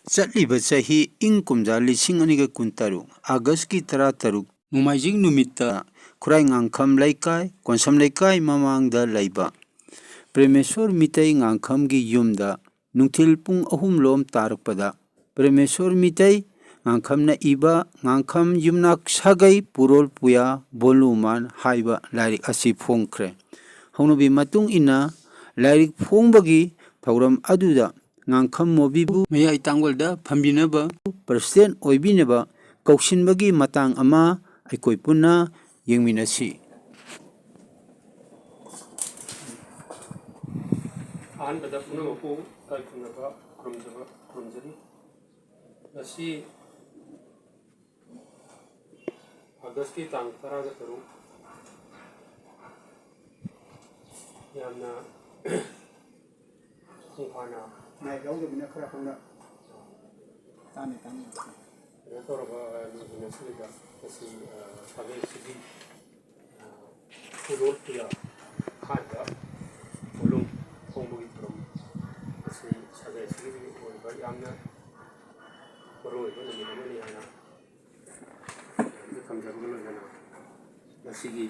ꯆꯠꯂꯤꯕ ꯆꯍꯤ ꯏꯪ ꯀꯨꯝꯖꯥ 2023 ꯑꯥꯒꯁꯀꯤ 13 ꯅꯣꯡꯃꯥꯏꯖꯤꯡ ꯅꯨꯃꯤꯠꯇ ꯈꯨꯔꯥꯏ ꯉꯥꯡꯈꯝ ꯂꯩꯀꯥꯏ ꯀꯣꯟꯁꯝ ꯂꯩꯀꯥꯏ ꯃꯃꯥꯡꯗ ꯂꯩꯕ ꯄ꯭ꯔꯦꯃꯦꯁ꯭ꯋꯔ ꯃꯤꯇꯩ ꯉꯥꯡꯈꯝꯒꯤ ꯌꯨꯝꯗ ꯅꯨꯡꯊꯤꯜ ꯄꯨꯡ 3 ꯇꯥꯔꯛꯄꯗ ꯄ꯭ꯔꯦꯃꯦꯁ꯭ꯋꯔ ꯃꯤꯇꯩ ꯉꯥꯡꯈꯝꯅ ꯏꯕ ꯉꯥꯡꯈꯝ ꯌꯨꯝꯅꯥꯛ 사agei Purol Puyaa ꯚꯣꯂꯨꯝ 1 ꯍꯥꯏꯕ ꯂꯥꯏꯔꯤꯛ ꯑꯁꯤ ꯐꯣꯡꯈ꯭ꯔꯦ꯫ ꯍꯧꯅꯕꯤ ꯃꯇꯨꯡ ꯏꯟꯅ ꯂꯥꯏꯔꯤꯛ ꯐꯣꯡꯕꯒꯤ ꯊꯧꯔꯝ ꯑꯗꯨꯗ ngangkham mobibu mayai tangwalda phambinaba president oibinaba kauksinbagi matang ama aikoi punna yengminasi. ꯑꯍꯥꯟꯕꯗ ꯄꯨꯝꯅꯃꯛꯄꯨ ꯏꯀꯥꯏꯈꯨꯝꯅꯕ ꯈꯨꯔꯨꯝꯖꯔꯤ꯫ ꯉꯁꯤ ꯑꯥꯒꯁꯀꯤ ꯇꯥꯡ 13 ꯌꯥꯝꯅ ꯃꯄꯨꯡ ꯐꯥꯅ ꯌꯥꯎꯗꯕꯤꯅ ꯈꯔ ꯍꯧꯅ ꯇꯥꯅꯤ ꯀꯩꯅꯣ ꯇꯧꯔꯕ ꯅꯨꯃꯤꯠ ꯑꯁꯤꯗ ꯉꯁꯤ ꯁꯥꯒꯩꯁꯤꯒꯤ ꯄꯨꯔꯣꯜ ꯄꯨꯌꯥ ꯑꯍꯥꯟꯕ ꯚꯣꯂꯨꯝ ꯐꯣꯡꯕꯒꯤ ꯊꯧꯔꯝ ꯑꯁꯤ ꯁꯥꯒꯩꯁꯤꯒꯤ ꯑꯣꯏꯕ ꯌꯥꯝꯅ ꯃꯔꯨꯑꯣꯏꯕ ꯅꯨꯃꯤꯠ ꯑꯃꯅꯤ ꯍꯥꯏꯅ ꯊꯝꯖꯕꯒ ꯂꯣꯏꯅꯅ ꯉꯁꯤꯒꯤ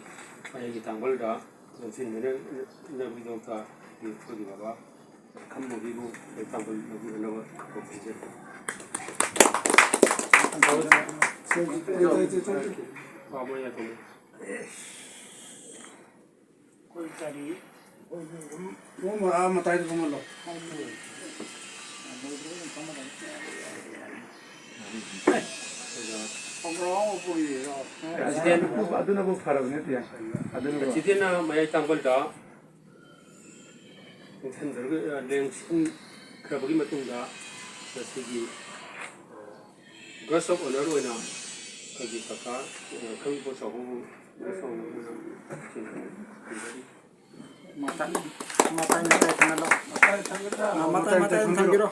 ꯃꯌꯥꯏꯒꯤ ꯇꯥꯡꯕꯜꯗ ꯂꯝꯖꯤꯡꯕꯤꯅꯕꯒꯤꯗꯃꯛꯇ ꯑꯩꯈꯣꯏꯒꯤ ꯕꯕꯥ ꯉꯥꯡꯈꯝ ꯃꯣꯕꯤꯕꯨ ꯇꯥꯡꯕꯜ ꯂꯧꯕꯤꯅꯕ ꯄꯤꯖꯔꯤ꯫ Presidentna mayai tangbalda ꯂꯦꯡꯁꯤꯟꯈ꯭ꯔꯕꯒꯤ ꯃꯇꯨꯡꯗ ꯉꯁꯤꯒꯤ ꯒꯦꯁ ꯑꯣꯐ ꯑꯣꯅꯔ ꯑꯣꯏꯅ ꯑꯩꯈꯣꯏꯒꯤ ꯀꯀꯥ ꯈꯪꯕ ꯆꯥꯎꯕꯕꯨ ꯒꯦꯁ ꯑꯣꯐ ꯑꯣꯅꯔ ꯑꯣꯏꯅ ꯊꯝꯖꯔꯤ꯫